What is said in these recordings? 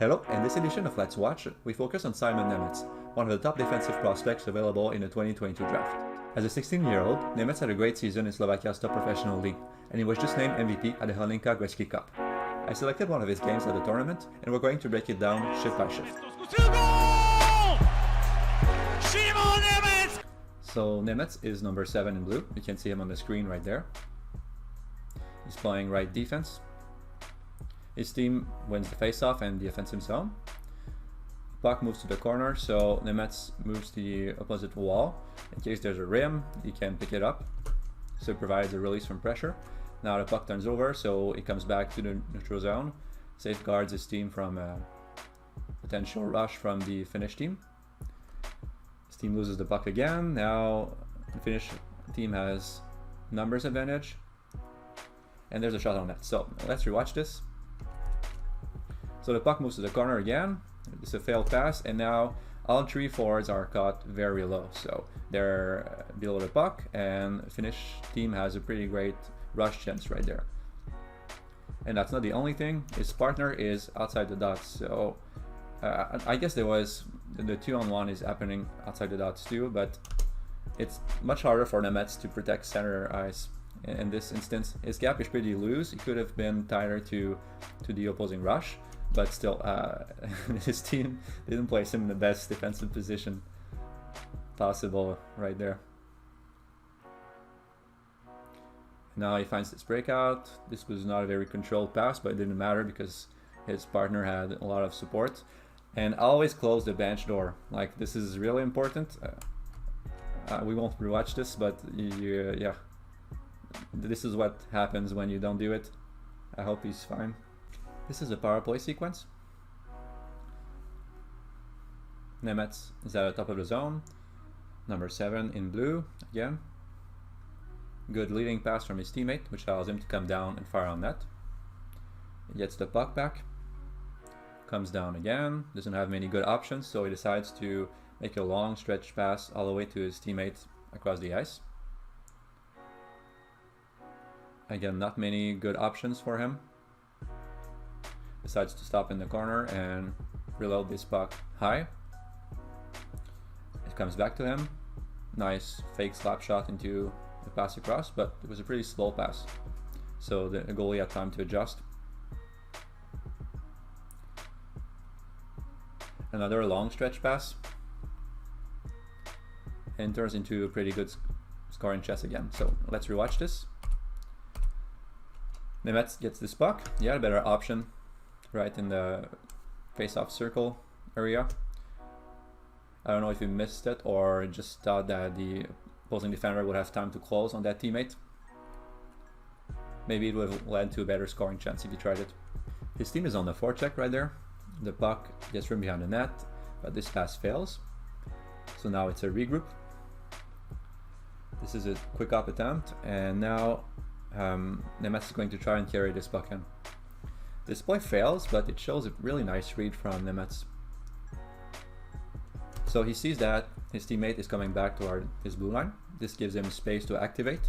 Hello, in this edition of Let's Watch, we focus on Šimon Nemec, one of the top defensive prospects available in the 2022 draft. As a 16-year-old, Nemec had a great season in Slovakia's top professional league, and he was just named MVP at the Hlinka-Gretzky Cup. I selected one of his games at the tournament, and we're going to break it down shift by shift. Šimon Nemec! So Nemec is number 7 in blue. You can see him on the screen right there. He's playing right defense. His team wins the face-off and the offensive zone. Puck moves to the corner, so Nemec moves to the opposite wall. In case there's a rim, he can pick it up. So it provides a release from pressure. Now the puck turns over, so it comes back to the neutral zone. Safeguards his team from a potential rush from the Finnish team. His team loses the puck again. Now the Finnish team has numbers advantage. And there's a shot on net. So let's rewatch this. So the puck moves to the corner again. It's a failed pass, and now all three forwards are caught very low. So they're below the puck, and the Finnish team has a pretty great rush chance right there. And that's not the only thing. His partner is outside the dots. So I guess there was the 2-on-1 is happening outside the dots too, but it's much harder for Nemec to protect center ice. In this instance, his gap is pretty loose. He could have been tighter to the opposing rush, but still, his team didn't place him in the best defensive position possible right there. Now he finds this breakout. This was not a very controlled pass, but it didn't matter because his partner had a lot of support. And always close the bench door. Like, this is really important. We won't rewatch this, but yeah. This is what happens when you don't do it. I hope he's fine. This is a power play sequence. Nemec is at the top of the zone. Number 7 in blue again. Good leading pass from his teammate, which allows him to come down and fire on net. He gets the puck back. Comes down again. Doesn't have many good options, so he decides to make a long stretch pass all the way to his teammate across the ice. Again, not many good options for him. Decides to stop in the corner and reload this puck high. It comes back to him. Nice fake slap shot into the pass across, but it was a pretty slow pass. So the goalie had time to adjust. Another long stretch pass. And turns into a pretty good scoring chance again. So let's rewatch this. Nemec gets this puck. He had a better option right in the face-off circle area. I don't know if he missed it or just thought that the opposing defender would have time to close on that teammate. Maybe it would have led to a better scoring chance if he tried it. His team is on the forecheck right there. The puck gets from behind the net, but this pass fails. So now it's a regroup. This is a quick up attempt, and now Nemec is going to try and carry this puck in. This play fails, but it shows a really nice read from Nemec. So he sees that his teammate is coming back toward his blue line. This gives him space to activate,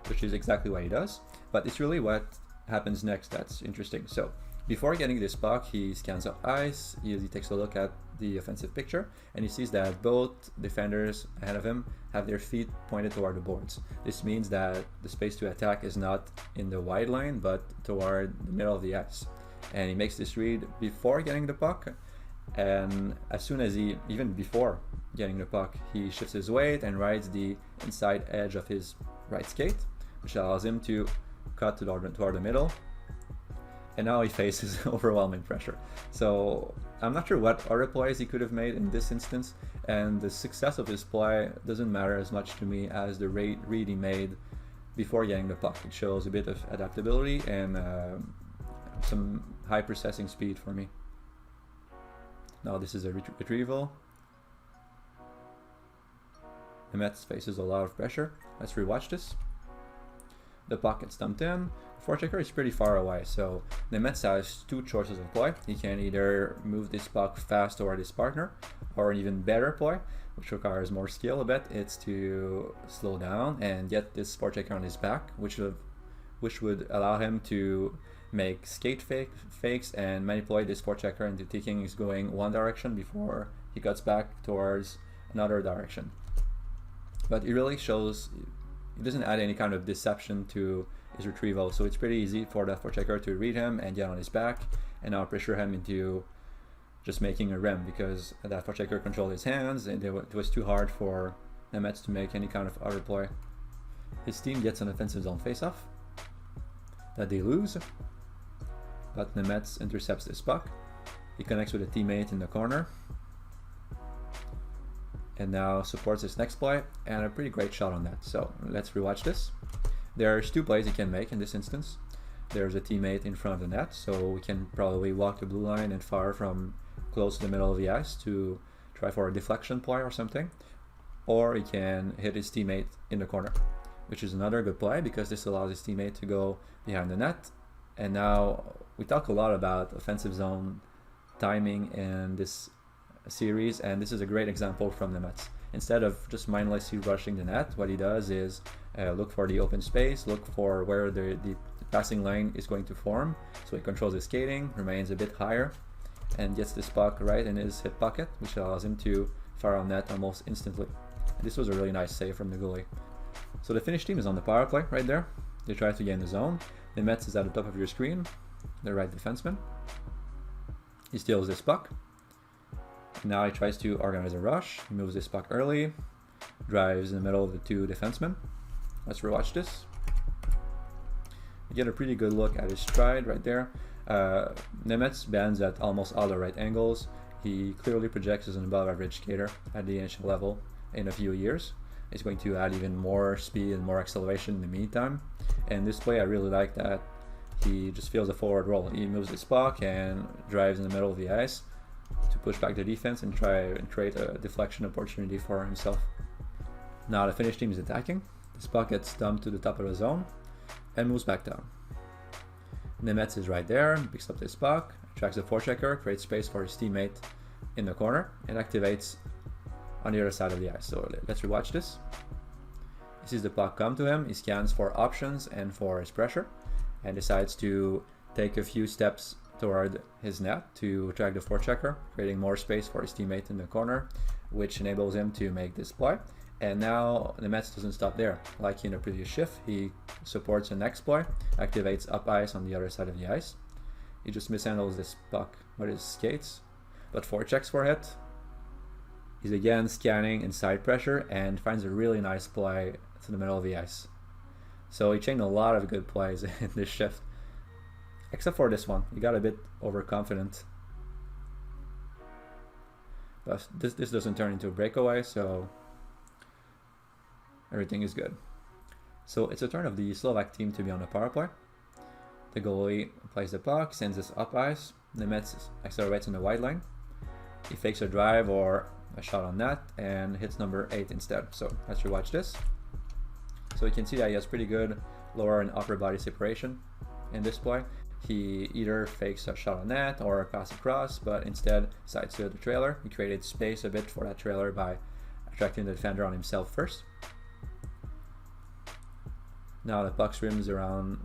which is exactly what he does. But it's really what happens next that's interesting. So before getting this puck, he scans up ice, he takes a look at the offensive picture, and he sees that both defenders ahead of him have their feet pointed toward the boards. This means that the space to attack is not in the wide line, but toward the middle of the ice. And he makes this read before getting the puck, and as soon as even before getting the puck, he shifts his weight and rides the inside edge of his right skate, which allows him to cut toward the middle. And now he faces overwhelming pressure. So I'm not sure what other plays he could have made in this instance, and the success of his play doesn't matter as much to me as the read he made before getting the puck. It shows a bit of adaptability and some high processing speed for me. Now this is a retrieval. Nemec faces a lot of pressure. Let's rewatch this. The puck gets dumped in. The forechecker is pretty far away, so Nemec has two choices of play. He can either move this puck fast toward his partner, or an even better play, which requires more skill a bit, it's to slow down and get this forechecker on his back, which would allow him to make skate fakes and manipulate this forechecker into thinking he's going one direction before he cuts back towards another direction. But it really shows, it doesn't add any kind of deception to his retrieval, so it's pretty easy for that forechecker to read him and get on his back and now pressure him into just making a rim, because that forechecker controlled his hands and it was too hard for Nemec to make any kind of other play. His team gets an offensive zone faceoff that they lose, but Nemec intercepts this puck. He connects with a teammate in the corner and now supports his next play, and a pretty great shot on that. So let's rewatch this. There's two plays he can make in this instance. There's a teammate in front of the net, so we can probably walk the blue line and fire from close to the middle of the ice to try for a deflection play or something. Or he can hit his teammate in the corner, which is another good play because this allows his teammate to go behind the net. And now we talk a lot about offensive zone timing in this series, and this is a great example from Nemec. Instead of just mindlessly rushing the net, what he does is look for the open space, look for where the passing lane is going to form, so he controls his skating, remains a bit higher, and gets this puck right in his hip pocket, which allows him to fire on net almost instantly. And this was a really nice save from the goalie. So the Finnish team is on the power play right there. They try to gain the zone. Nemec is at the top of your screen, the right defenseman. He steals this puck. Now he tries to organize a rush. He moves this puck early, drives in the middle of the two defensemen. Let's rewatch this. You get a pretty good look at his stride right there. Nemec bends at almost all the right angles. He clearly projects as an above average skater at the NHL level in a few years. He's going to add even more speed and more acceleration in the meantime. And this play, I really like that he just feels a forward roll. He moves this puck and drives in the middle of the ice to push back the defense and try and create a deflection opportunity for himself. Now the Finnish team is attacking. This puck gets dumped to the top of the zone and moves back down. Nemec is right there, picks up this puck, tracks the forechecker, creates space for his teammate in the corner, and activates on the other side of the ice. So let's rewatch this. He sees the puck come to him, he scans for options and for his pressure, and decides to take a few steps toward his net to track the forechecker, creating more space for his teammate in the corner, which enables him to make this play. And now Nemec doesn't stop there. Like in the previous shift, he supports the next play, activates up ice on the other side of the ice. He just mishandles this puck with his skates, but forechecks for it. He's again scanning inside pressure and finds a really nice play to the middle of the ice. So he chained a lot of good plays in this shift. Except for this one, he got a bit overconfident. But this doesn't turn into a breakaway, so everything is good. So it's a turn of the Slovak team to be on the power play. The goalie plays the puck, sends this up ice. Nemec accelerates in the wide line. He fakes a drive or a shot on net and hits number 8 instead. So let's rewatch this. So you can see that he has pretty good lower and upper body separation in this play. He either fakes a shot on net or a pass across, but instead sides to the trailer. He created space a bit for that trailer by attracting the defender on himself first. Now the puck swims around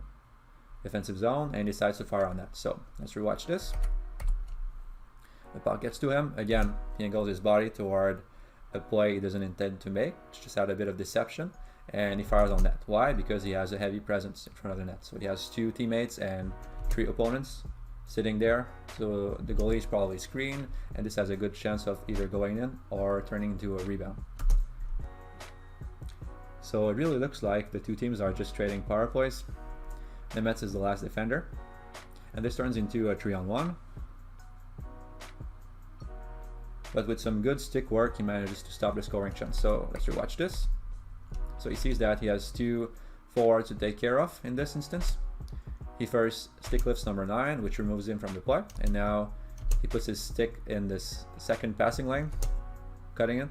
defensive zone and decides to fire on net. So let's rewatch this. The puck gets to him. Again, he angles his body toward a play he doesn't intend to make. It's just out a bit of deception. And he fires on net. Why? Because he has a heavy presence in front of the net. So he has 2 teammates and 3 opponents sitting there. So the goalie is probably screened, and this has a good chance of either going in or turning into a rebound. So it really looks like the 2 teams are just trading power plays. Nemec is the last defender, and this turns into a 3-on-1. But with some good stick work, he manages to stop the scoring chance. So let's rewatch this. So he sees that he has 2 forwards to take care of in this instance. He first stick lifts number 9, which removes him from the play, and now he puts his stick in this second passing lane, cutting it,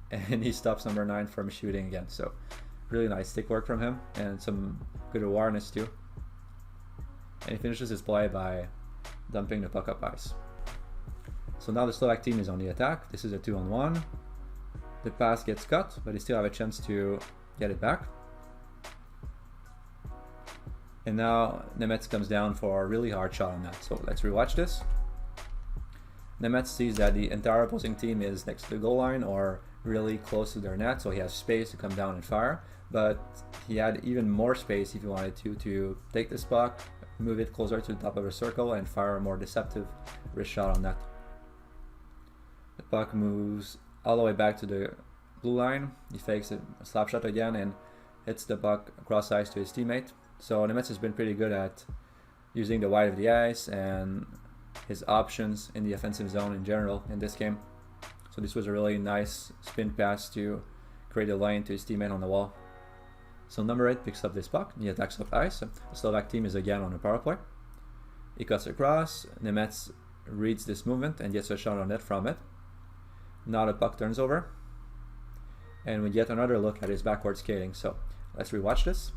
and he stops number 9 from shooting again. So really nice stick work from him and some good awareness too. And he finishes his play by dumping the puck up ice. So now the Slovak team is on the attack. This is a 2-on-1. The pass gets cut, but they still have a chance to get it back. And now Nemec comes down for a really hard shot on that. So let's rewatch this. Nemec sees that the entire opposing team is next to the goal line or really close to their net, so he has space to come down and fire. But he had even more space if he wanted to take this puck, move it closer to the top of the circle, and fire a more deceptive wrist shot on that. The puck moves all the way back to the blue line. He fakes a slap shot again and hits the puck across ice to his teammate. So Nemec has been pretty good at using the wide of the ice and his options in the offensive zone in general in this game. So this was a really nice spin pass to create a lane to his teammate on the wall. So number 8 picks up this puck, he attacks up ice. The Slovak team is again on a power play. He cuts across, Nemec reads this movement and gets a shot on net from it. Now the puck turns over, and we get another look at his backward skating. So let's rewatch this.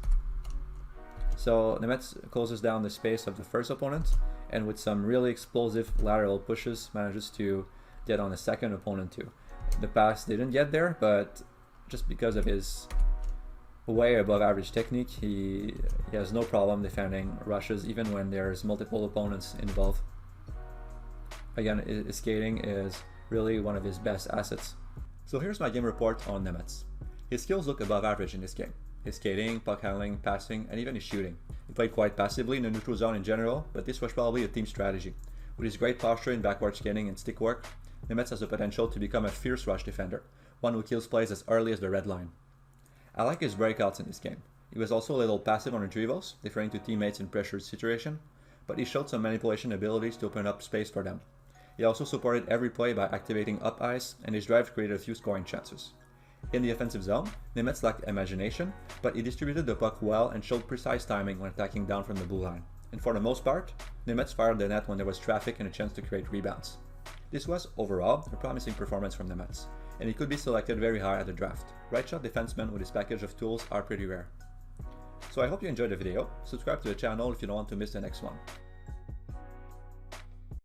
So Nemec closes down the space of the first opponent, and with some really explosive lateral pushes manages to get on the second opponent too. The pass didn't get there, but just because of his way above average technique, he has no problem defending rushes even when there's multiple opponents involved. Again, his skating is really one of his best assets. So here's my game report on Nemec. His skills look above average in this game. His skating, puck handling, passing, and even his shooting. He played quite passively in the neutral zone in general, but this was probably a team strategy. With his great posture in backward skating and stick work, Nemec has the potential to become a fierce rush defender, one who kills plays as early as the red line. I like his breakouts in this game. He was also a little passive on retrievals, deferring to teammates in pressured situation, but he showed some manipulation abilities to open up space for them. He also supported every play by activating up ice, and his drive created a few scoring chances. In the offensive zone, Nemec lacked imagination, but he distributed the puck well and showed precise timing when attacking down from the blue line. And for the most part, Nemec fired the net when there was traffic and a chance to create rebounds. This was, overall, a promising performance from Nemec, and he could be selected very high at the draft. Right shot defensemen with his package of tools are pretty rare. So I hope you enjoyed the video. Subscribe to the channel if you don't want to miss the next one.